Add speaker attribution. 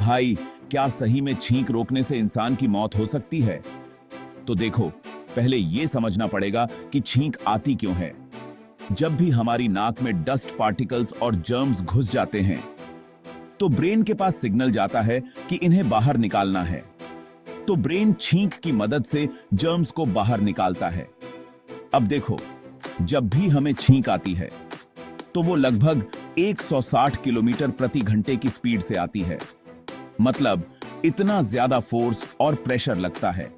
Speaker 1: भाई, क्या सही में छींक रोकने से इंसान की मौत हो सकती है? तो देखो, पहले ये समझना पड़ेगा कि छींक आती क्यों है। जब भी हमारी नाक में डस्ट पार्टिकल्स और जर्म्स घुस जाते हैं, तो ब्रेन के पास सिग्नल जाता है कि इन्हें बाहर निकालना है। तो ब्रेन छींक की मदद से जर्म्स को बाहर निकालता है। अब देखो, जब भी हमें छींक आती है, तो वो लगभग 160 किलोमीटर प्रति घंटे की स्पीड से आती है। मतलब इतना ज्यादा फोर्स और प्रेशर लगता है